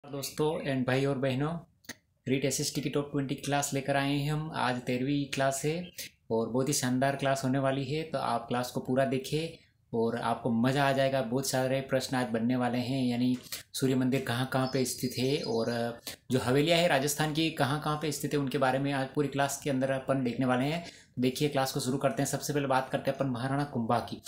दोस्तों एंड भाई और बहनों, रीट एसएसटी की टॉप 20 क्लास लेकर आए हैं हम। आज 13वीं क्लास है और बहुत ही शानदार क्लास होने वाली है, तो आप क्लास को पूरा देखें और आपको मज़ा आ जाएगा। बहुत सारे प्रश्न आज बनने वाले हैं, यानी सूर्य मंदिर कहाँ कहाँ पे स्थित है और जो हवेलियाँ है राजस्थान की कहाँ कहाँ पे स्थित है उनके बारे में आज पूरी क्लास के अंदर अपन देखने वाले हैं। देखिए, क्लास को शुरू करते हैं। सबसे पहले बात करते हैं अपन महाराणा कुंभा की।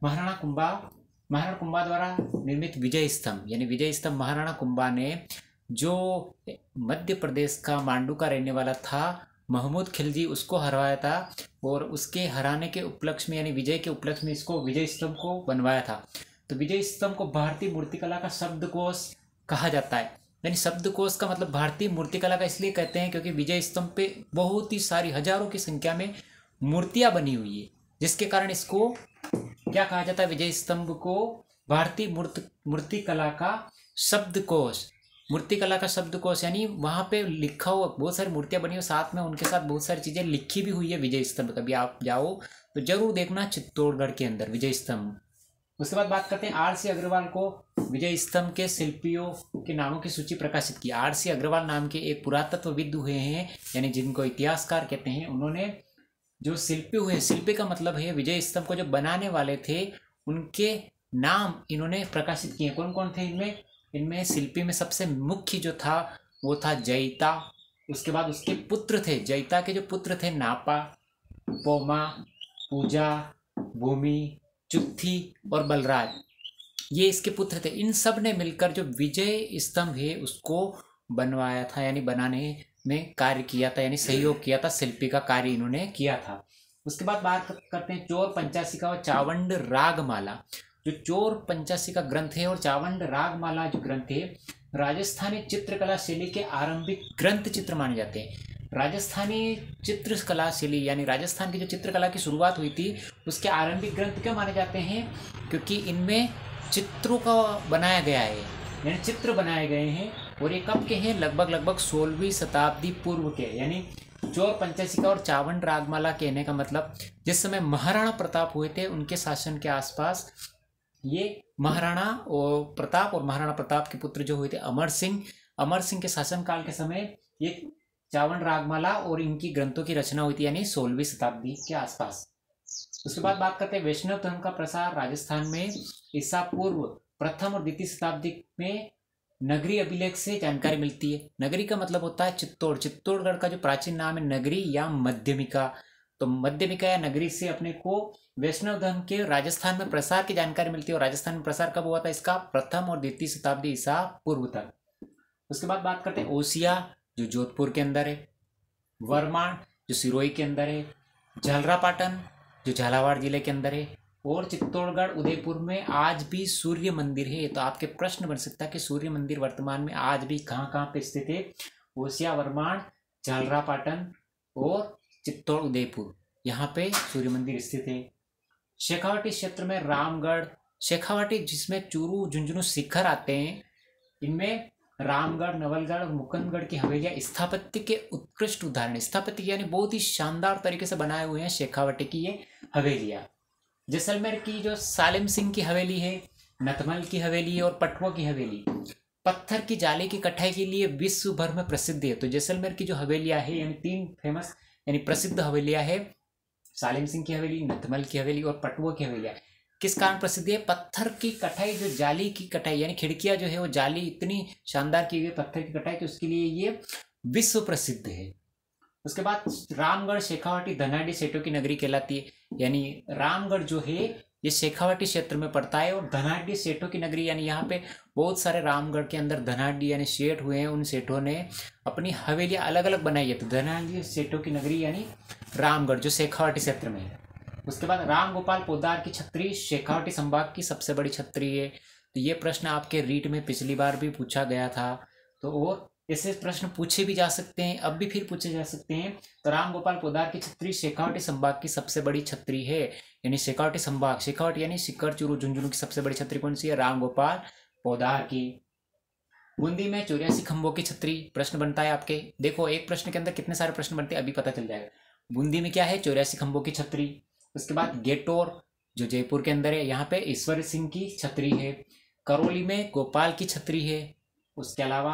महाराणा कुंभा द्वारा निर्मित विजय स्तंभ, यानी विजय स्तंभ महाराणा कुंभा ने, जो मध्य प्रदेश का मांडू का रहने वाला था, महमूद खिलजी, उसको हराया था और उसके हराने के उपलक्ष्य में, यानी विजय के उपलक्ष्य में इसको विजय स्तंभ को बनवाया था। तो विजय स्तंभ को भारतीय मूर्तिकला का शब्दकोश कहा जाता है। यानी शब्दकोश का मतलब भारतीय मूर्तिकला का इसलिए कहते हैं क्योंकि विजय स्तंभ पे बहुत ही सारी हजारों की संख्या में मूर्तियां बनी हुई है, जिसके कारण इसको क्या कहा जाता है, विजय स्तंभ को भारतीय मूर्तिकला का शब्दकोश। मूर्तिकला का शब्दकोश यानी वहाँ पे लिखा हुआ बहुत सारी मूर्तियां बनी हो, साथ में उनके साथ बहुत सारी चीजें लिखी भी हुई है विजय स्तंभ। कभी आप जाओ तो जरूर देखना चित्तौड़गढ़ के अंदर विजय स्तंभ। उसके बाद बात करते हैं आर.सी. अग्रवाल को विजय स्तंभ के शिल्पियों के नामों की सूची प्रकाशित की। आर.सी. अग्रवाल नाम के एक पुरातत्वविद हुए हैं, यानी जिनको इतिहासकार कहते हैं। उन्होंने जो शिल्पी हुए, शिल्पी का मतलब है विजय स्तंभ को जो बनाने वाले थे उनके नाम इन्होंने प्रकाशित किए। कौन कौन थे इनमें शिल्पी में सबसे मुख्य जो था वो था जयिता। उसके बाद उसके पुत्र थे, जयिता के जो पुत्र थे नापा, पोमा, पूजा, भूमि, चुत्थी और बलराज, ये इसके पुत्र थे। इन सब ने मिलकर जो विजय स्तंभ है उसको बनवाया था, यानी बनाने में कार्य किया था, यानी सहयोग किया था, शिल्पी का कार्य इन्होंने किया था। उसके बाद बात करते हैं चोर पंचाशिका और चावंड रागमाला। जो चोर पंचाशिका ग्रंथ है और चावंड रागमाला जो ग्रंथ है, राजस्थानी चित्रकला शैली के आरंभिक ग्रंथ चित्र माने जाते हैं। राजस्थानी चित्रकला शैली यानी राजस्थान की जो चित्रकला की शुरुआत हुई थी उसके आरंभिक ग्रंथ क्यों माने जाते हैं, क्योंकि इनमें चित्रों का बनाया गया है, यानी चित्र बनाए गए हैं। और ये कब के हैं, लगभग 16वीं शताब्दी पूर्व के। यानी चोर पंचाशिका और चावंड रागमाला कहने का मतलब जिस समय महाराणा प्रताप हुए थे उनके शासन के आसपास ये महाराणा और महाराणा प्रताप के पुत्र जो हुए थे अमर सिंह के शासन काल के समय ये चावंड रागमाला और इनकी ग्रंथों की रचना हुई थी, यानी 16वीं शताब्दी के आसपास। उसके बाद बात करते हैं वैष्णव धर्म का प्रसार राजस्थान में ईसा पूर्व प्रथम और द्वितीय शताब्दी में नगरी अभिलेख से जानकारी मिलती है। नगरी का मतलब होता है चित्तौड़गढ़ का जो प्राचीन नाम है नगरी या मध्यमिका। तो मध्यमिका या नगरी से अपने को वैष्णव धर्म के राजस्थान में प्रसार की जानकारी मिलती है। और राजस्थान में प्रसार कब हुआ था, इसका प्रथम और द्वितीय शताब्दी ईसा पूर्व तक। उसके बाद बात करते हैं ओसिया जो जोधपुर के अंदर है, वरमाण जो सिरोही के अंदर है, झालरापाटन जो झालावाड़ जिले के अंदर है, और चित्तौड़गढ़ उदयपुर में आज भी सूर्य मंदिर है। तो आपके प्रश्न बन सकता है कि सूर्य मंदिर वर्तमान में आज भी कहाँ कहाँ पे स्थित है। ओसिया, वरमाण, झालरापाटन और चित्तौड़ उदयपुर, यहाँ पे सूर्य मंदिर स्थित है। शेखावाटी क्षेत्र में रामगढ़, शेखावाटी जिसमें चूरू झुंझुनू शिखर आते हैं, इनमें रामगढ़, नवलगढ़ और मुकुंदगढ़ की हवेलियां स्थापत्य के उत्कृष्ट उदाहरण, स्थापत्य यानी बहुत ही शानदार तरीके से बनाए हुए हैं शेखावाटी की ये हवेलियां। जैसलमेर की जो सालिम सिंह की हवेली है, नतमल की हवेली और पटवा की हवेली पत्थर की जाली की कटाई के लिए विश्व भर में प्रसिद्ध है। तो जैसलमेर की जो हवेलियां है, यानी 3 फेमस यानी प्रसिद्ध हवेलियां है, सालिम सिंह की हवेली, नतमल की हवेली और पटवा की हवेलियां। किस कारण प्रसिद्ध है, पत्थर की कटाई, जो जाली की कटाई यानी खिड़कियां जो है वो जाली इतनी शानदार की गई पत्थर की कटाई कि उसके लिए ये विश्व प्रसिद्ध है। उसके बाद रामगढ़, शेखावाटी, धनाडी सेठों की नगरी कहलाती है। यानी रामगढ़ जो है ये शेखावाटी क्षेत्र में पड़ता है और धनाडी सेठों की नगरी, यानी यहाँ पे बहुत सारे रामगढ़ के अंदर धनाडी यानी सेठ हुए हैं, उन सेठों ने अपनी हवेलियां अलग अलग बनाई है। तो धनाडी सेठों की नगरी यानी रामगढ़ जो शेखावाटी क्षेत्र में है। उसके बाद राम गोपाल पोद्दार की छतरी शेखावाटी संभाग की सबसे बड़ी छतरी है। तो ये प्रश्न आपके रीट में पिछली बार भी पूछा गया था, तो और ऐसे प्रश्न पूछे भी जा सकते हैं, अब भी फिर पूछे जा सकते हैं। तो राम गोपाल पोद्दार की छतरी शेखावाटी संभाग की सबसे बड़ी छतरी है, यानी शेखावाटी संभाग, शेखावाटी यानी सीकर, चूरू, झुंझुनू की सबसे बड़ी छतरी कौन सी है, राम गोपाल पोद्दार की। बूंदी में 84 खंभों की छतरी, प्रश्न बनता है आपके, देखो एक प्रश्न के अंदर कितने सारे प्रश्न बनते हैं अभी पता चल जाएगा। बूंदी में क्या है, 84 खंभों की छतरी। उसके बाद गेटोर जो जयपुर के अंदर है, यहाँ पे ईश्वर सिंह की छतरी है। करौली में गोपाल की छतरी है। उसके अलावा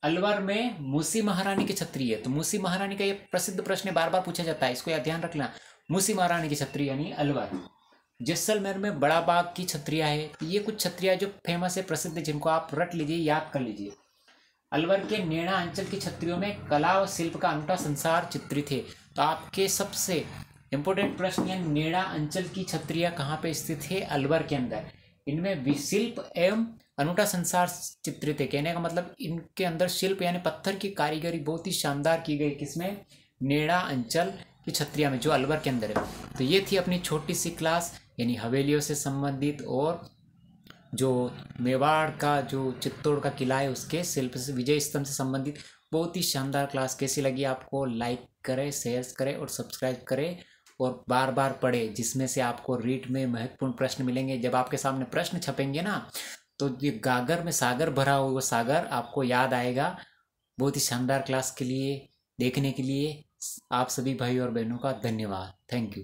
अलवर में मूसी महारानी की छत्री है। तो मूसी महारानी का ये प्रसिद्ध प्रश्न बार बार पूछा जाता है, इसको याद ध्यान रखना। मूसी महारानी की छत्री यानी अलवर। जैसलमेर में बड़ा बाग की छत्रियां है। तो ये कुछ छत्रियां जो फेमस है, प्रसिद्ध है, जिनको आप रट लीजिए, याद कर लीजिए। अलवर के नेणा अंचल की छत्रियों में कला और शिल्प का अनूठा संसार चित्रित है। तो आपके सबसे इंपोर्टेंट प्रश्न है, नेणा अंचल की छत्रियां कहाँ पे स्थित है? अलवर के अंदर। इनमें शिल्प एवं अनूठा संसार चित्रित है। कहने का मतलब इनके अंदर शिल्प यानी पत्थर की कारीगरी बहुत ही शानदार की गई। किसमें? नेणा अंचल की छत्रियां में, जो अलवर के अंदर है। तो ये थी अपनी छोटी सी क्लास, यानी हवेलियों से संबंधित और जो मेवाड़ का जो चित्तौड़ का किला है उसके शिल्प से, विजय स्तंभ से संबंधित बहुत ही शानदार क्लास। कैसी लगी आपको? लाइक करें, शेयर करें और सब्सक्राइब करें और बार बार पढ़ें, जिसमें से आपको रीट में महत्वपूर्ण प्रश्न मिलेंगे। जब आपके सामने प्रश्न छपेंगे ना, तो ये गागर में सागर भरा हुआ, वो सागर आपको याद आएगा। बहुत ही शानदार क्लास के लिए, देखने के लिए आप सभी भाई और बहनों का धन्यवाद। Thank you.